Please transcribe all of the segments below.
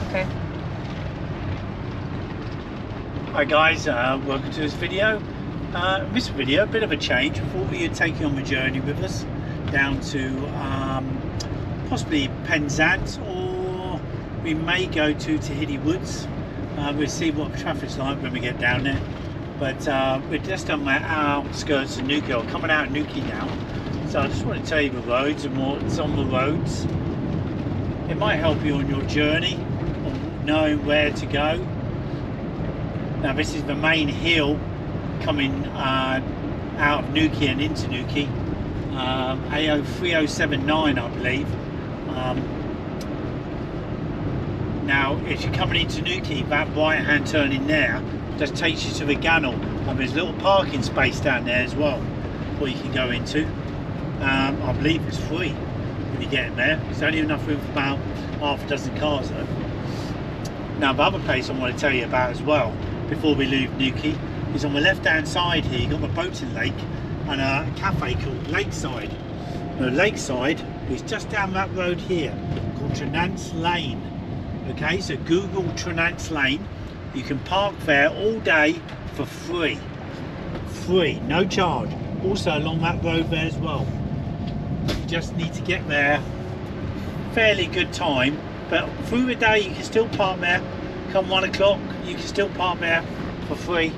Okay. Hi guys, welcome to this video. This video, a bit of a change. I thought we'd take you on the journey with us down to possibly Penzance, or we may go to Tehidy Woods. We'll see what the traffic's like when we get down there. But we're just on the outskirts of Newquay, or coming out of Newquay now. So I just want to tell you the roads and what's on the roads. It might help you on your journey, on knowing where to go. Now this is the main hill coming out of Newquay and into Newquay, AO 3079 I believe. Now if you're coming into Newquay, that right hand turn in there just takes you to the Gannel, and there's a little parking space down there as well where you can go into. I believe it's free when you get in there. There's only enough room for about half a dozen cars though. Now the other place I want to tell you about as well before we leave Newquay is on the left hand side here. You've got the boating lake and a cafe called Lakeside. The Lakeside is just down that road here called Trenance Lane. Okay, so Google Trenance Lane. You can park there all day for free, no charge. Also along that road there as well. You just need to get there fairly good time, but through the day you can still park there. Come 1 o'clock you can still park there for free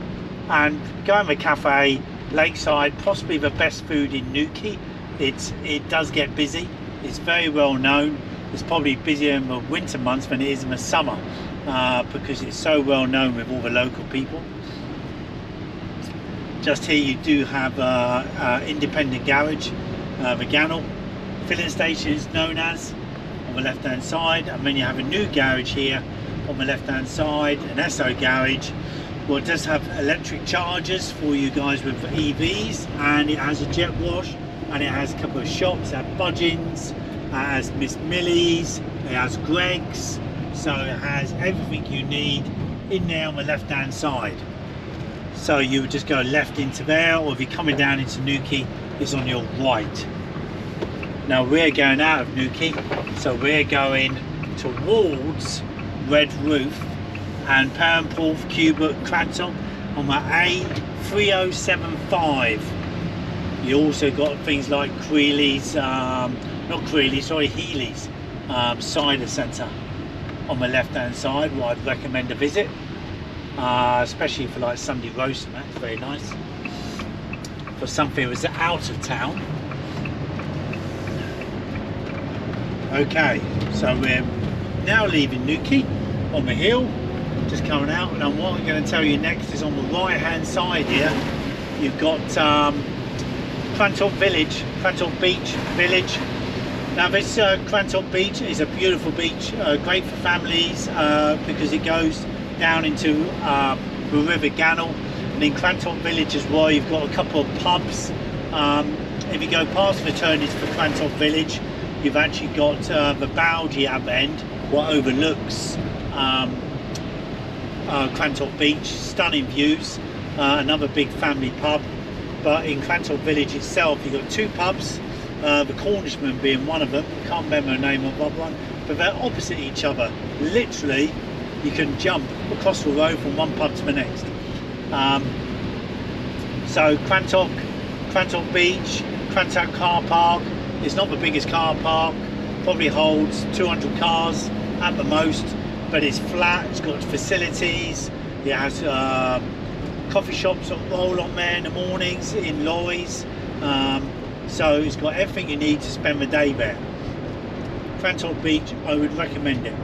and go in the cafe. Lakeside, possibly the best food in Newquay. It does get busy. It's very well known. It's probably busier in the winter months than it is in the summer, because it's so well known with all the local people. Just here you do have independent garage, the Gannel filling station is known as, on the left hand side, and then you have a new garage here on the left hand side, an Esso garage. Well, it does have electric chargers for you guys with EVs, and it has a jet wash, and it has a couple of shops. It has Budgeons, it has Miss Millie's, it has Greg's, so it has everything you need in there on the left hand side. So you would just go left into there, or if you're coming down into Newquay, it's on your right. Now we're going out of Newquay, so we're going towards Red Roof and Perranporth, Cubitt, Crantock on the A3075. You also got things like Creely's, Healy's cider centre on the left hand side, where I'd recommend a visit, especially for like Sunday roast, and that's very nice for something that was out of town. Okay, so we're now leaving Newquay on the hill, just coming out, and what I'm going to tell you next is on the right hand side here you've got Crantock Village, Crantock Beach Village. Now this Crantock Beach is a beautiful beach, great for families, because it goes down into the River Gannel, and in Crantock Village as well you've got a couple of pubs. If you go past the turnings for Crantock Village, you've actually got the Bowdy at the end, what overlooks Crantock Beach, stunning views, another big family pub. But in Crantock Village itself you've got two pubs, the Cornishman being one of them. I can't remember the name of the other one, but they're opposite each other. Literally you can jump across the road from one pub to the next. So Crantock Beach, Crantock car park, it's not the biggest car park, probably holds 200 cars at the most, but it's flat, it's got facilities, it has coffee shops that roll on there in the mornings, in lorries, so it's got everything you need to spend the day there. Crantock Beach, I would recommend it.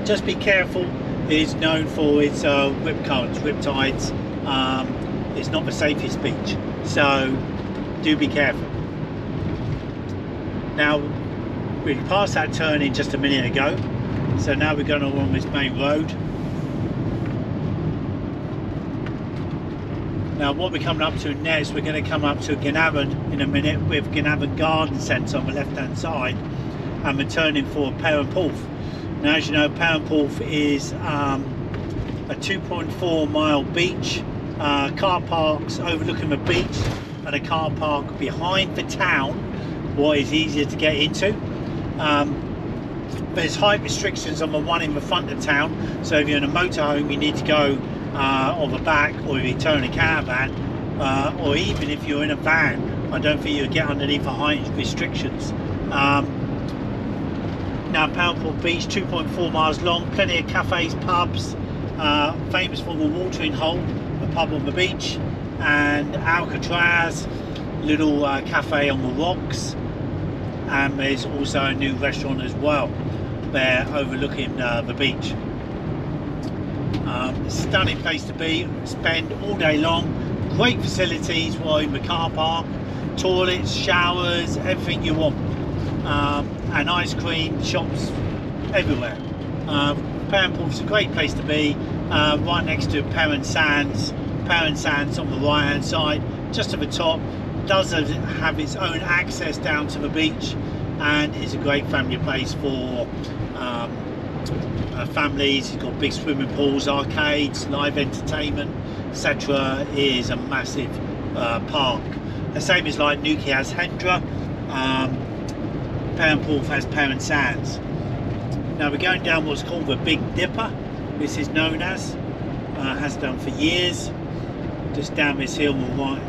Just be careful, it is known for its rip currents, rip tides. It's not the safest beach, so do be careful. Now we passed that turning just a minute ago, so now we're going along this main road. Now what we're coming up to next, we're going to come up to Glenavon in a minute with Glenavon Garden Centre on the left hand side, and we're turning for Perranporth. Now as you know, Perranporth is a 2.4 mile beach, car parks overlooking the beach, and a car park behind the town, what is easier to get into. There's height restrictions on the one in the front of town, so if you're in a motorhome you need to go on the back, or if you turn a caravan, or even if you're in a van, I don't think you'll get underneath the height restrictions. Now Poundpool Beach, 2.4 miles long, plenty of cafes, pubs, famous for the watering hole, a pub on the beach, and Alcatraz, little cafe on the rocks, and there's also a new restaurant as well there overlooking the beach. Stunning place to be, spend all day long, great facilities while in the car park, toilets, showers, everything you want, and ice cream shops everywhere. Poundpool's a great place to be, right next to Perrin Sands. Perrin Sands on the right hand side, just at the top, does have its own access down to the beach, and is a great family place for families. It's got big swimming pools, arcades, live entertainment, etc. It is a massive park. The same as like Newquay has Hendra, Poundpool has Perrin Sands. Now we're going down what's called the Big Dipper. This is known as, has done for years. Just down this hill on the right,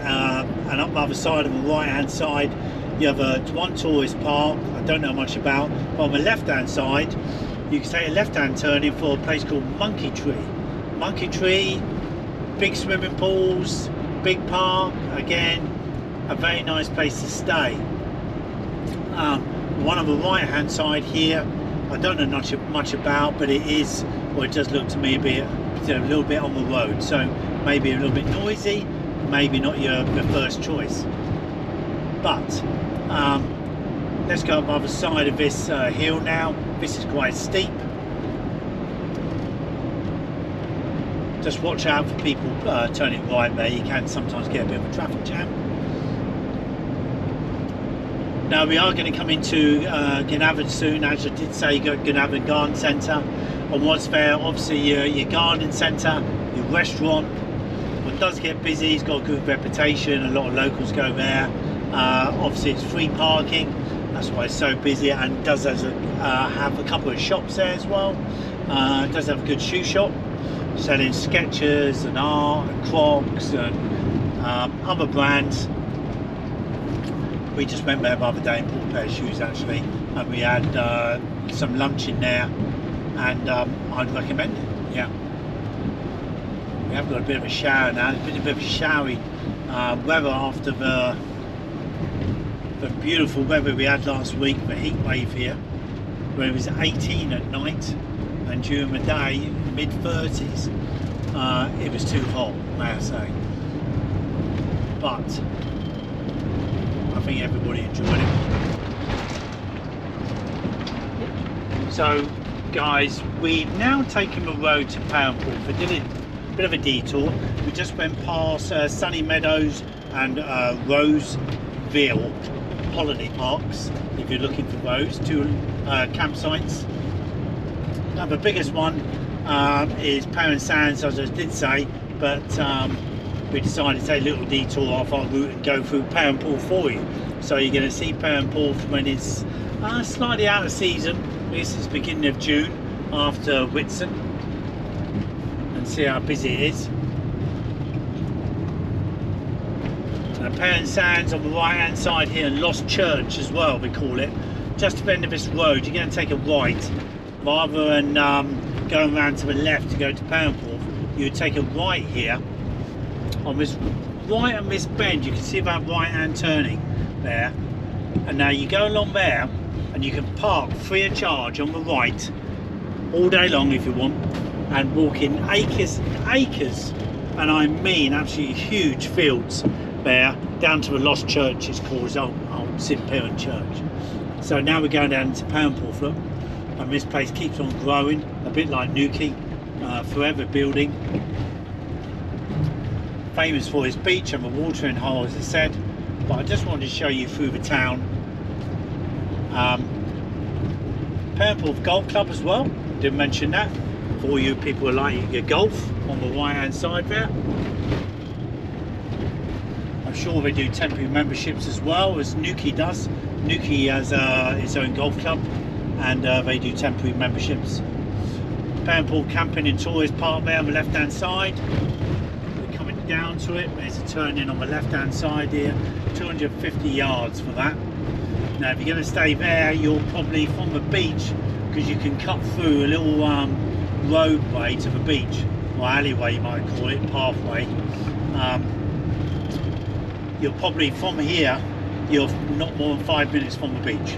and up the other side on the right hand side you have one tourist park I don't know much about, but on the left hand side you can take a left hand turning for a place called Monkey Tree. Big swimming pools, big park, again a very nice place to stay. One on the right hand side here I don't know much about, but it is, well, it does look to me a little bit on the road, so maybe a little bit noisy, maybe not your first choice. But let's go up the other side of this hill now. This is quite steep. Just watch out for people turning right there. You can sometimes get a bit of a traffic jam. Now we are going to come into Glenavon soon. As I did say, you got Glenavon Garden Centre, and what's there, obviously your garden centre, your restaurant. It does get busy, it's got a good reputation, a lot of locals go there. Obviously it's free parking, that's why it's so busy, and it does have a couple of shops there as well. It does have a good shoe shop, selling Skechers and art and Crocs and other brands. We just went there the other day and bought a pair of shoes actually, and we had some lunch in there, and I'd recommend it, yeah. We have got a bit of a shower now. It's been a bit of a showery weather after the beautiful weather we had last week, the heat wave here, where it was 18 at night, and during the day, mid-30s. It was too hot, may I say. But I think everybody enjoyed it. So, guys, we've now taken the road to Poundpool for dinner. Bit of a detour. We just went past Sunny Meadows and Roseville holiday parks, if you're looking for those two campsites. Now the biggest one is Perrin Sands, as I did say, but we decided to take a little detour off our route and go through Poundpool for you. So you're going to see Poundpool when it's slightly out of season. This is beginning of June after Whitsun. See how busy it is. And Perrin Sands on the right hand side here, Lost Church as well we call it. Just at the end of this road you're going to take a right rather than going around to the left to go to Poundpool. You would take a right here on this bend. You can see that right hand turning there, and now you go along there and you can park free of charge on the right all day long if you want, and walk in acres and acres, and I mean absolutely huge fields there, down to the Lost Church, it's called old St Piran Church. So now we're going down to Poundpool, and this place keeps on growing, a bit like Newquay, forever building. Famous for its beach and the watering hole, as I said, but I just wanted to show you through the town. Poundpool Golf Club as well, didn't mention that. For you people who like your golf, on the right hand side there. I'm sure they do temporary memberships as well as Newquay does. Newquay has its own golf club, and they do temporary memberships. Paul Camping and Tours park there on the left hand side. We're coming down to it. There's a turn in on the left hand side here, 250 yards for that. Now if you're going to stay there, you're probably from the beach, because you can cut through a little roadway to the beach, or alleyway you might call it, pathway. You're probably from here, you're not more than 5 minutes from the beach.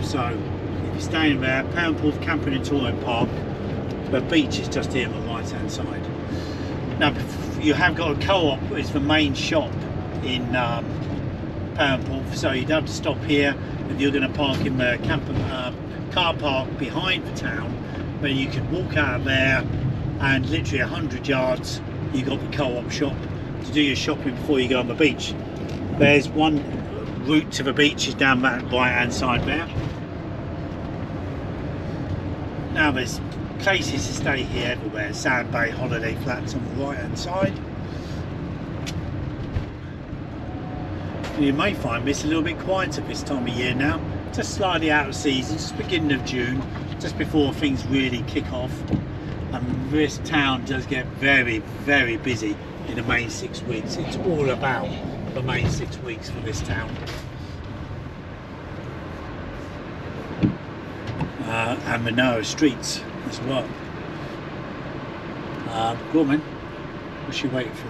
So if you're staying there, Paul Camping and Touring Park, the beach is just here on the right hand side. Now you have got a co-op, it's the main shop in Paul, so you'd have to stop here if you're going to park in the car park behind the town. Then you could walk out of there, and literally 100 yards you got the co-op shop to do your shopping before you go on the beach. There's one route to the beach, is down that right hand side there. Now there's places to stay here everywhere. Sand Bay holiday flats on the right hand side. You may find this a little bit quieter this time of year now, just slightly out of season, just beginning of June, just before things really kick off. And this town does get very, very busy in the main 6 weeks. It's all about the main 6 weeks for this town. And the narrow streets as well. Go on, man. What's she waiting for?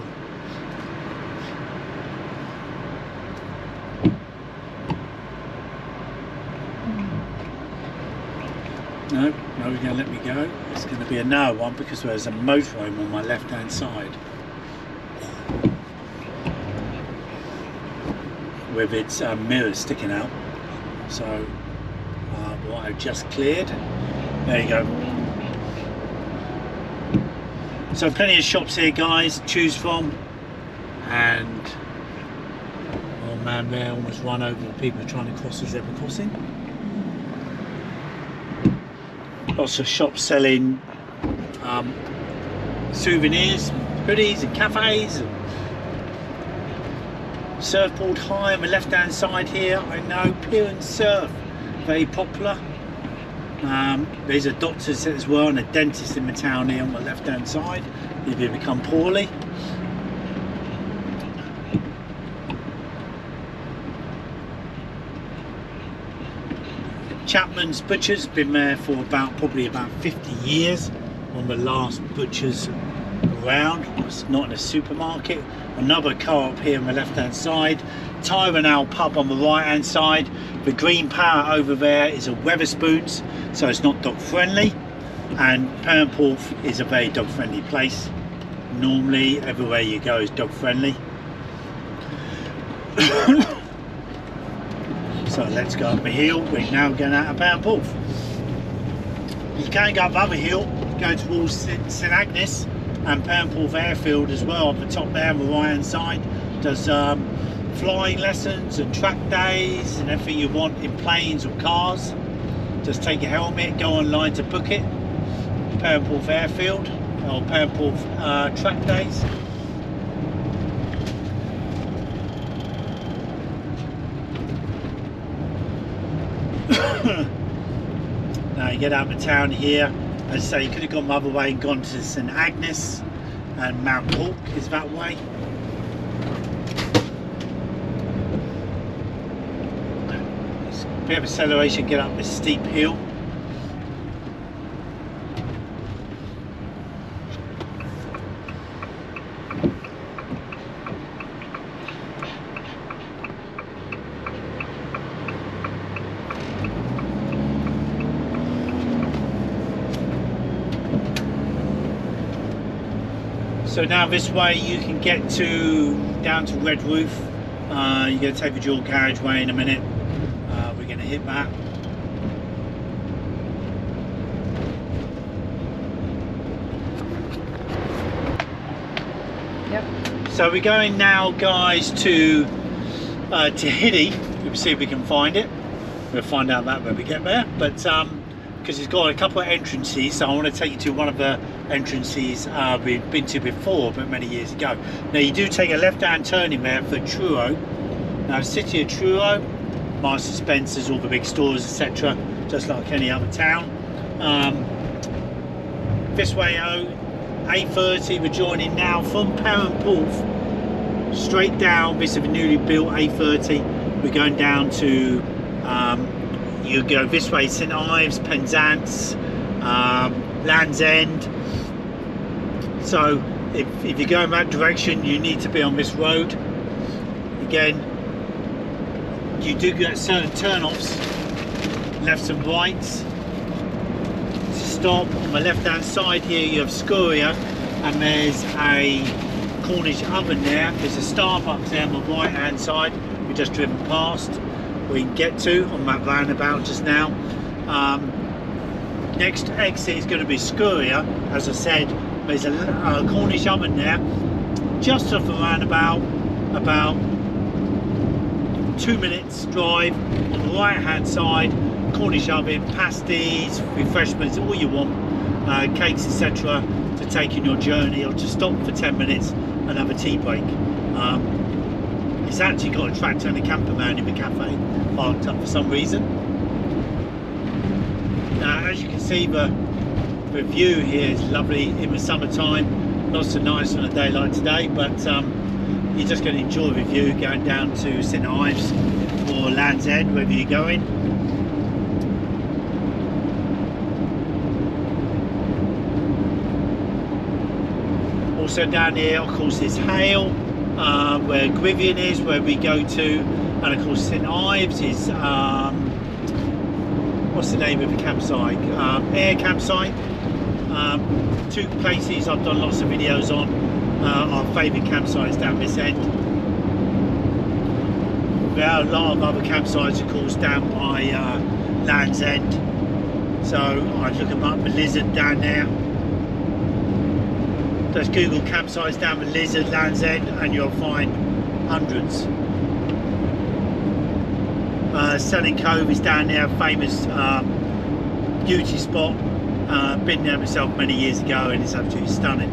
No, he's going to let me go. It's going to be a narrow one because there's a motorhome on my left hand side with its mirrors sticking out. So what I've just cleared, there you go. So plenty of shops here, guys, to choose from. And old man there almost run over the people trying to cross the zebra crossing. Lots of shops selling souvenirs, hoodies and cafes. And surfboard hire on the left hand side here. I know, pier and surf, very popular. There's a doctor's as well and a dentist in the town here on the left hand side if you become poorly. Chapman's Butcher's been there for probably about 50 years. One of the last butchers around. It's not in a supermarket. Another co-op here on the left hand side. Tyrone Owl pub on the right hand side. The green power over there is a Wetherspoons, so it's not dog friendly. And Perranporth is a very dog friendly place. Normally everywhere you go is dog friendly. So let's go up the hill. We're now going out of Perranporth. You can go up the other hill, go towards St Agnes and Perranporth Airfield as well, up the top there on the right hand side. Does flying lessons and track days and everything you want in planes or cars. Just take your helmet, go online to book it. Perranporth Airfield or Perranporth track days. Now you get out of town here, as I say, you could have gone the other way and gone to St Agnes, and Mount Cork is that way. It's a bit of acceleration, get up this steep hill. So now this way you can get down to Red Roof. You're going to take the dual carriageway in a minute. We're going to hit that. Yep. So we're going now, guys, to Tehidy. We'll see if we can find it. We'll find out that when we get there. But because it's got a couple of entrances, so I want to take you to one of the entrances we've been to before, but many years ago. Now you do take a left-hand turn in there for Truro. Now City of Truro, Marks and Spencer's, all the big stores, etc., just like any other town. This way out, A30, we're joining now from Perranporth, straight down. This is a newly built A30. We're going down to, you go this way, St Ives, Penzance, Land's End. So if you're going that direction, you need to be on this road. Again, you do get certain turn-offs, lefts and rights. Stop on the left hand side here, you have Scuria, and there's a Cornish oven there. There's a Starbucks there on the right hand side we've just driven past, we can get to on that roundabout just now. Next exit is going to be Scuria. As I said, there's a Cornish oven there just off the roundabout, about 2 minutes drive. On the right hand side, Cornish oven, pasties, refreshments, all you want, cakes, etc., to take in your journey, or to stop for 10 minutes and have a tea break. It's actually got a tractor and a camper van in the cafe parked up for some reason. Now, as you can see, the view here is lovely in the summertime, not so nice on a day like today, but you're just going to enjoy the view going down to St Ives or Land's End, wherever you're going. Also down here, of course, is Hale, where Grivian is, where we go to, and of course St Ives is, what's the name of the campsite? Air campsite. Two places I've done lots of videos on, our favourite campsites down this end. There are a lot of other campsites, of course, down by Land's End. So I look them up, the Lizard down there. Just Google campsites down the Lizard, Land's End, and you'll find hundreds. Selling Cove is down there, famous beauty spot. Been there myself many years ago, and it's absolutely stunning.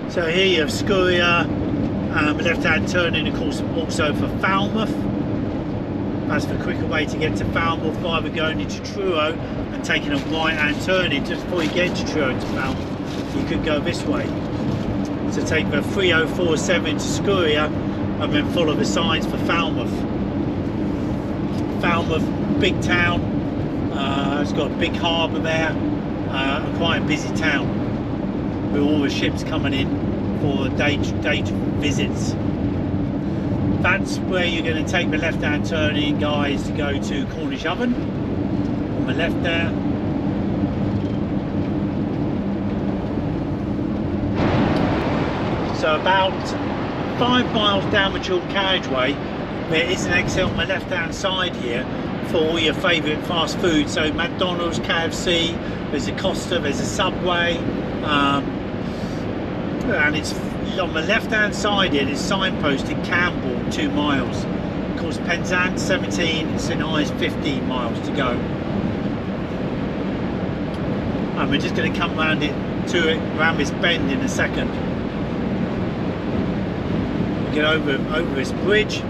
So here you have Scuria, left hand turning, of course, also for Falmouth. That's the quicker way to get to Falmouth, either going into Truro and taking a right hand turning just before you get to Truro to Falmouth. You could go this way. So take the 3047 to Scuria and then follow the signs for Falmouth. Falmouth, big town, it's got a big harbour there, quite a busy town with all the ships coming in for day visits. That's where you're going to take the left hand turning, guys, to go to Cornish Oven on the left there. So about 5 miles down the dual carriageway, there is an exit on the left hand side here for all your favourite fast food. So McDonald's, KFC, there's a Costa, there's a Subway, and it's on the left hand side here. It's signposted Campbell 2 miles. Of course, Penzance 17, St Ives 15 miles to go. And we're just going to come around around this bend in a second. Get over this bridge,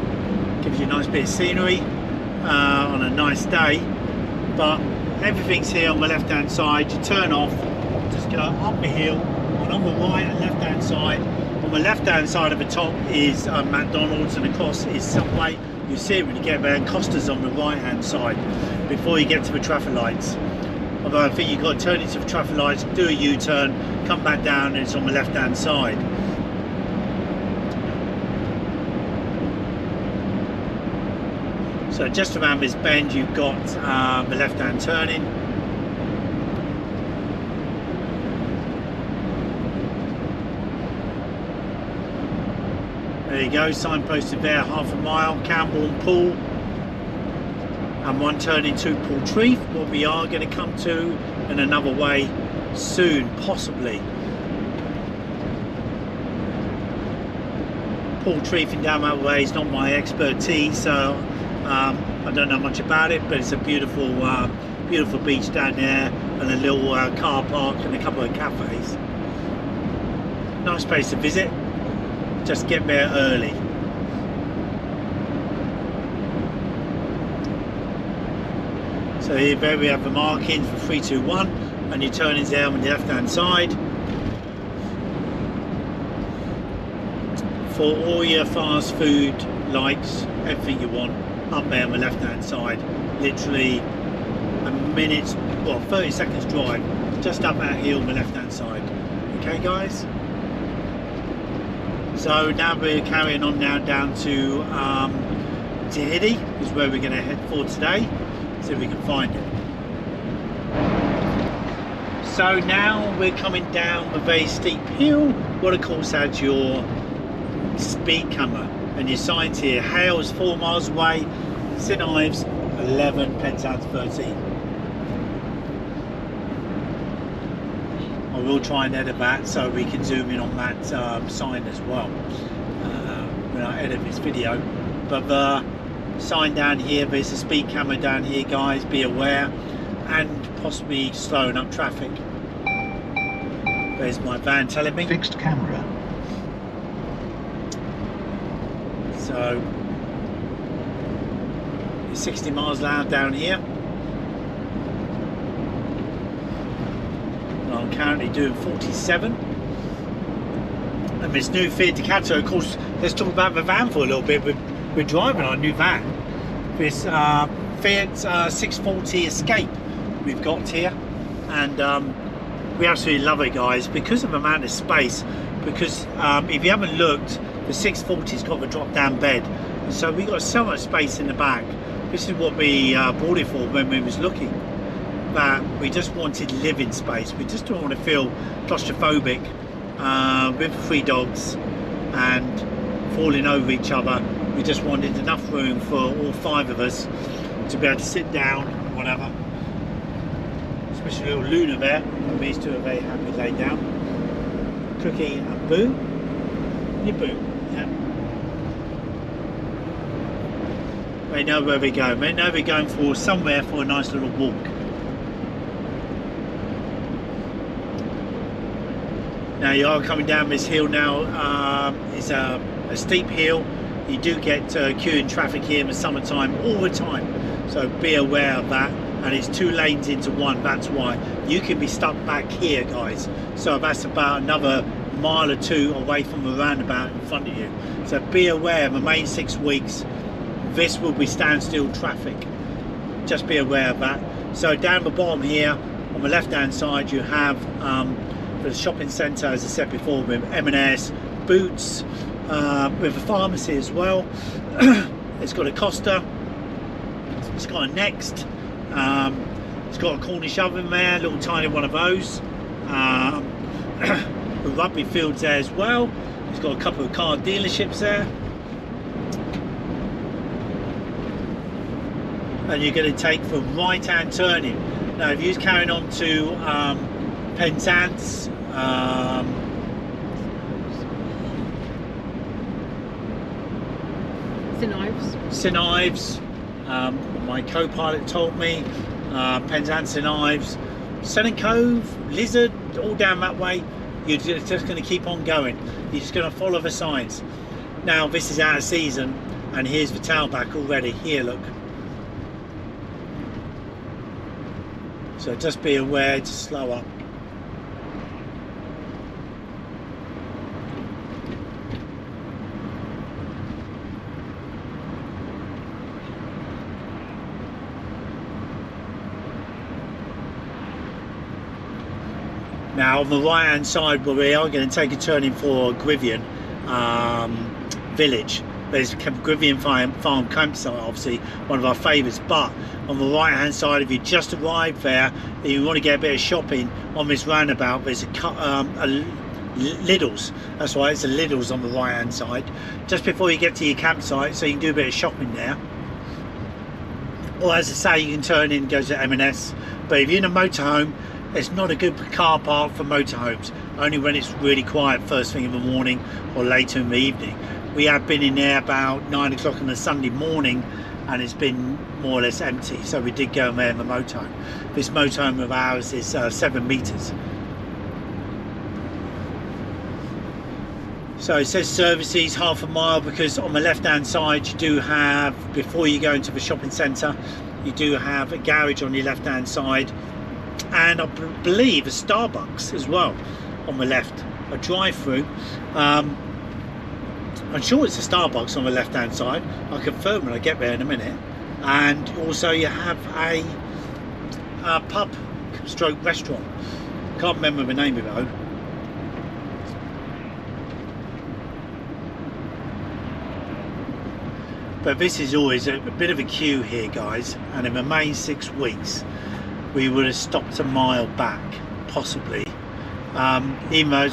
gives you a nice bit of scenery on a nice day, but everything's here on the left hand side. You turn off, just go up the hill, and on the right and left hand side, on the left hand side of the top is McDonald's, and across is Subway. You see it when you get there, and Costa's on the right hand side before you get to the traffic lights. Although I think you've got to turn into the traffic lights, do a U-turn, come back down, and it's on the left hand side. So just around this bend you've got the left hand turning. There you go, signposted there, half a mile, Camborne Pool. And one turning to Portreath, what we are going to come to in another way soon, possibly. Portreath and down that way is not my expertise, so I don't know much about it, but it's a beautiful beautiful beach down there, and a little car park and a couple of cafes. Nice place to visit, just get there early. So here we have the markings for 3, 2, 1, and your turning's there on the left hand side. For all your fast food likes, everything you want, up there on the left hand side, literally a minute, well 30 seconds drive, just up that hill on the left hand side. Okay guys, so now we're carrying on now down to Tehidy, is where we're going to head for today, see if we can find it. So now we're coming down a very steep hill, what of course has your speed camera and your signs here. Hales 4 miles away, St Ives 11, Penzance 13. I will try and edit that so we can zoom in on that sign as well when I edit this video. But the sign down here, there's a speed camera down here guys, be aware, and possibly slowing up traffic. There's my van telling me. Fixed camera. So it's 60 miles an hour down here. And I'm currently doing 47. And this new Fiat Ducato, of course, let's talk about the van for a little bit. We're driving our new van. This Fiat 640 Escape we've got here. And we absolutely love it guys, because of the amount of space. Because if you haven't looked, the 640's got the drop down bed, and so we got so much space in the back. This is what we bought it for when we was looking, that we just wanted living space. We just don't want to feel claustrophobic with 3 dogs and falling over each other. We just wanted enough room for all 5 of us to be able to sit down, whatever. Especially little Luna there, and these two are very happy laid down. Cookie and Boo. You Boo. Yeah. They know where we're going. They know we're going for somewhere for a nice little walk. Now you are coming down this hill now. It's a steep hill. You do get queuing traffic here in the summertime all the time. So be aware of that. And it's 2 lanes into 1. That's why you can be stuck back here, guys. So that's about another mile or 2 away from the roundabout in front of you. So be aware, the main 6 weeks this will be standstill traffic, just be aware of that. So down the bottom here on the left hand side you have the shopping centre, as I said before, with M&S, Boots, with a pharmacy as well. It's got a Costa, it's got a Next, it's got a Cornish oven there, a little tiny one of those. The rugby fields there as well. It's got a couple of car dealerships there. And you're going to take the right hand turning. Now if you're carrying on to Penzance, St Ives, my co-pilot told me, Penzance, St Ives, Selling Cove, Lizard, all down that way. You're just going to keep on going. You're just going to follow the signs. Now this is out of season, and here's the tailback already. Here, look. So just be aware to slow up. Now on the right hand side where we are going to take a turning for Grivian village. There's Grivian Farm campsite, obviously one of our favourites, but on the right hand side, if you just arrived there and you want to get a bit of shopping on this roundabout, there's a Lidl's. That's why it's a Lidl's on the right hand side just before you get to your campsite, so you can do a bit of shopping there. Or as I say, you can turn in and go to M&S. But if you're in a motorhome, it's not a good car park for motorhomes, only when it's really quiet first thing in the morning or later in the evening. We have been in there about 9 o'clock on a Sunday morning and it's been more or less empty, so we did go in there in the motorhome. This motorhome of ours is 7 metres. So it says services half a mile, because on the left hand side you do have, before you go into the shopping centre, you do have a garage on your left hand side, and I believe a Starbucks as well on the left, a drive-through. I'm sure it's a Starbucks on the left hand side. I'll confirm when I get there in a minute. And also you have a pub stroke restaurant. Can't remember the name of it though. But this is always a bit of a queue here, guys, and in the main 6 weeks we would have stopped a mile back, possibly. Even though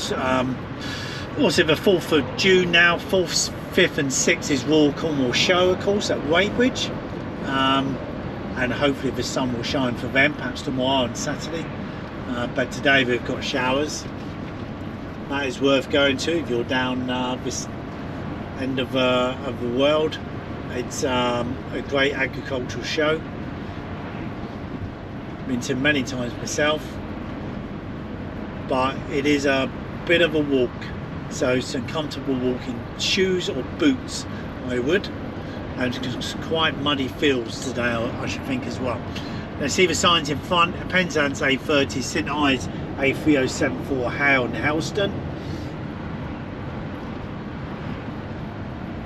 what's it, the 4th of June now, 4th, 5th and 6th is Royal Cornwall Show, of course, at Weybridge. And hopefully the sun will shine for them, perhaps tomorrow on Saturday. But today we've got showers. That is worth going to if you're down this end of the world. It's a great agricultural show. Been to many times myself, but it is a bit of a walk, so some comfortable walking shoes or boots I would, and it's quite muddy fields today I should think as well. Now see the signs in front: Penzance A30, St Ives A3074, Hale and Helston.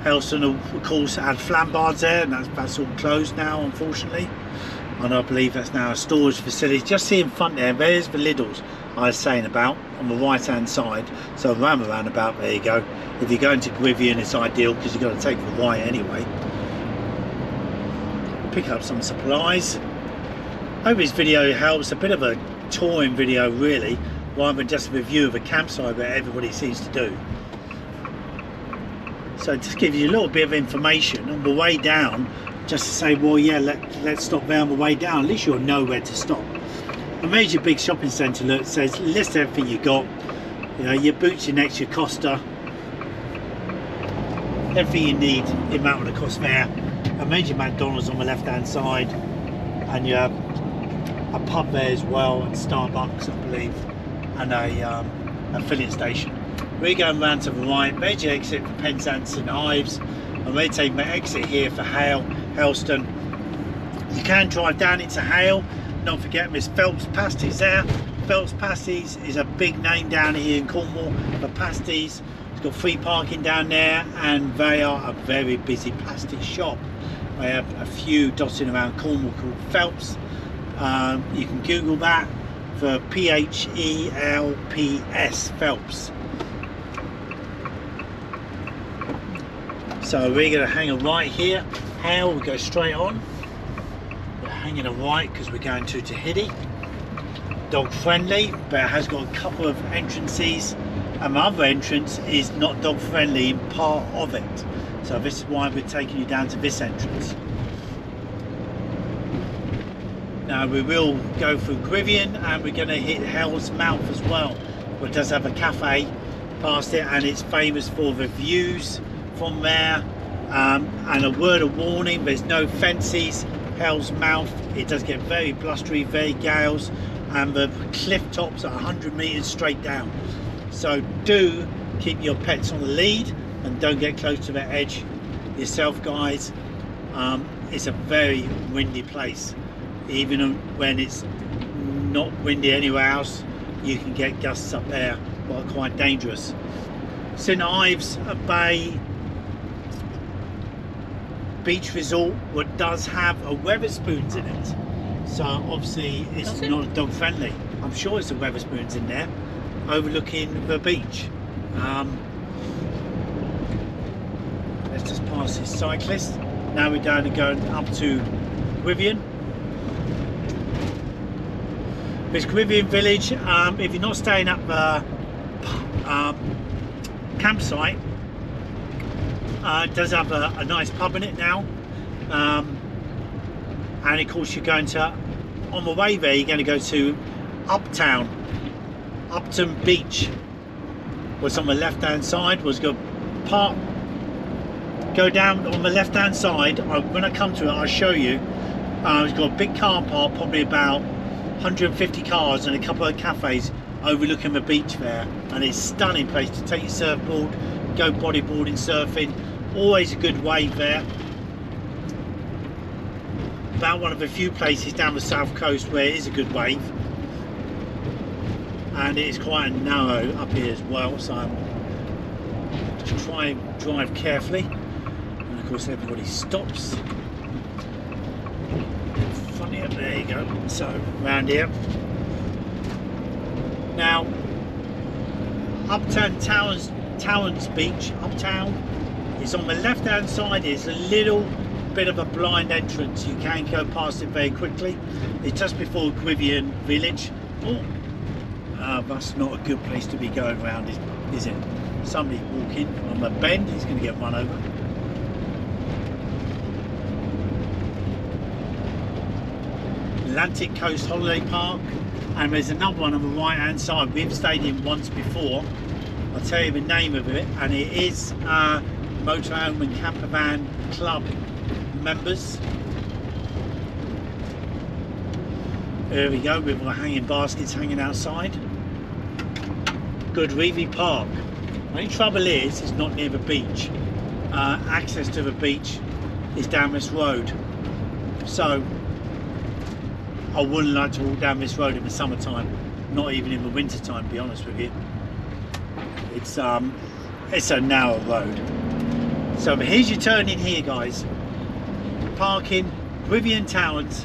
Helston, of course, had Flambards there, and that's all closed now, unfortunately. And I believe that's now a storage facility. Just see in front there's the Lidl's I was saying about on the right hand side. So around the roundabout, there you go. If you're going to Gwydion, it's ideal because you've got to take the right anyway. Pick up some supplies. Hope this video helps. A bit of a touring video really, rather than just a review of a campsite that everybody seems to do. So just give you a little bit of information on the way down, just to say, well, yeah, let's stop there on the way down. At least you'll know where to stop. A major big shopping centre that says list everything you got. You know, your boots, your necks, your Costa, everything you need, the amount of the cost there. A major McDonald's on the left hand side, and you have a pub there as well, and Starbucks I believe, and a filling station. We're going round to the right, major exit for Penzance and Ives, and we're taking the exit here for Hale, Helston. You can drive down into Hale. Don't forget Miss Phelps Pasties there. Phelps Pasties is a big name down here in Cornwall for pasties. It's got free parking down there, and they are a very busy pasty shop. They have a few dotted around Cornwall called Phelps. You can Google that for Phelps, Phelps. So we're going to hang a right here. Hale, we go straight on. We're hanging a right because we're going to Tehidy. Dog friendly, but it has got a couple of entrances, and the other entrance is not dog friendly in part of it. So this is why we're taking you down to this entrance. Now we will go through Gwydion, and we're going to hit Hell's Mouth as well, which does have a cafe past it, and it's famous for the views from there. And a word of warning, there's no fences. Hell's Mouth, it does get very blustery, very gales, and the cliff tops are 100 meters straight down. So do keep your pets on the lead and don't get close to the edge yourself, guys. It's a very windy place. Even when it's not windy anywhere else, you can get gusts up there that are quite dangerous. St Ives Bay Beach Resort, what does have a Wetherspoons in it, so obviously it's not dog friendly. I'm sure it's a Wetherspoons in there overlooking the beach. Let's just pass this cyclist. Now we're down and going up to Gwydion. This Gwydion village, if you're not staying at the campsite, it does have a nice pub in it now, and of course you're going to, on the way there, you're going to go to Upton Beach, what's on the left hand side. Was go down on the left hand side. When I come to it, I'll show you. It's got a big car park, probably about 150 cars, and a couple of cafes overlooking the beach there, and it's a stunning place to take your surfboard, go bodyboarding, surfing. Always a good wave there. about one of the few places down the south coast where it is a good wave, and it is quite narrow up here as well, so I'm just trying to drive carefully, and of course everybody stops. Funny up there you go. So round here now, Uptown Towns Beach, Uptown, is on the left hand side. It's a little bit of a blind entrance, you can go past it very quickly. It's just before Gwydion Village. Oh, that's not a good place to be going around, is it? Somebody walking on the bend, he's going to get run over. Atlantic Coast Holiday Park, and there's another one on the right hand side. We've stayed in once before. I'll tell you the name of it, and it is Motorhome and Campervan Club members. There we go, with our hanging baskets hanging outside. Good Reevy Park. The only trouble is it's not near the beach. Access to the beach is down this road, so I wouldn't like to walk down this road in the summertime, not even in the winter time, to be honest with you. It's a narrow road. So here's your turn in here, guys. Parking, Gwydion Towns,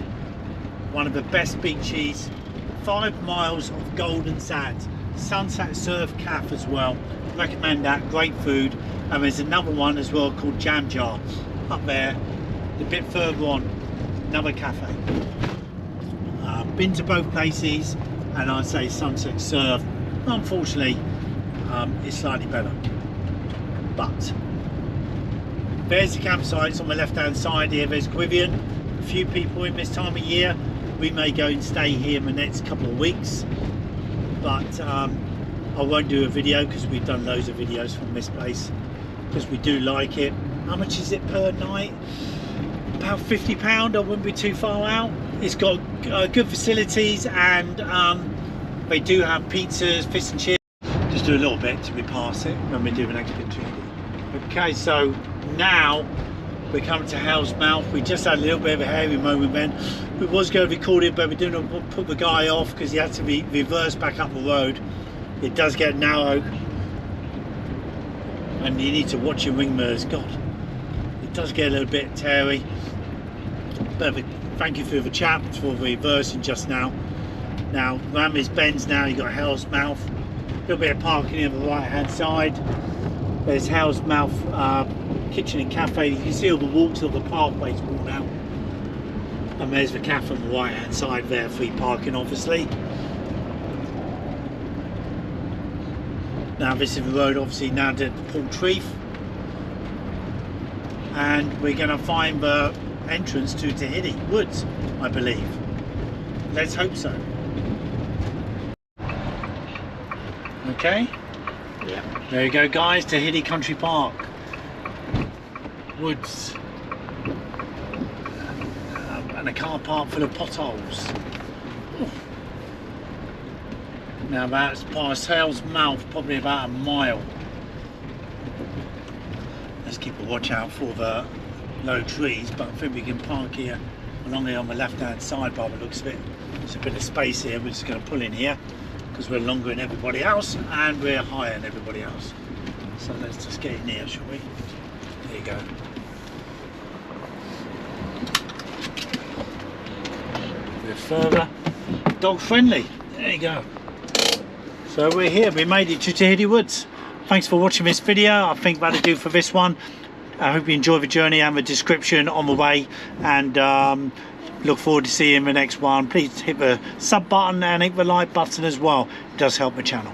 one of the best beaches, 5 miles of golden sands, sunset surf cafe as well, recommend that, great food. And there's another one as well called Jam Jar up there, a bit further on, another cafe. Been to both places, and I'd say sunset surf, unfortunately, it's slightly better. But there's the campsites on the left hand side here. There's Gwydion, a few people in this time of year. We may go and stay here in the next couple of weeks, but I won't do a video because we've done loads of videos from this place because we do like it. How much is it per night? About £50. I wouldn't be too far out. It's got good facilities, and they do have pizzas, fish and chips. Just do a little bit till we pass it when we do the next picture. Okay, so now we're coming to Hell's Mouth. We just had a little bit of a hairy moment then. We was going to record it, but we didn't put the guy off because he had to be reversed back up the road. It does get narrow, and you need to watch your wing mirrors. God, it does get a little bit teary. But thank you for the chat for reversing just now. Now around this bends now, you got Hell's Mouth. A little bit of parking on the right hand side. There's Hell's Mouth Kitchen and Cafe. You can see all the walks, all the pathways worn out. And there's the cafe on the right hand side there, free parking obviously. Now this is the road obviously now to Portreath, and we're going to find the entrance to Tehidy Woods, I believe. Let's hope so. Okay, yeah, there you go guys, Tehidy Country Park Woods, and a car park full of potholes. Ooh. Now that's past Hell's Mouth, probably about a mile. Let's keep a watch out for the low trees, but I think we can park here along here on the left hand side by the looks of it. There's a bit of space here. We're just going to pull in here because we're longer than everybody else and we're higher than everybody else. So let's just get in here, shall we? There you go. A bit further. Dog friendly. There you go. So we're here. We made it to Tehidy Woods. Thanks for watching this video. I think that'll do for this one. I hope you enjoy the journey and the description on the way, and look forward to seeing the next one. Please hit the sub button and hit the like button as well. It does help the channel.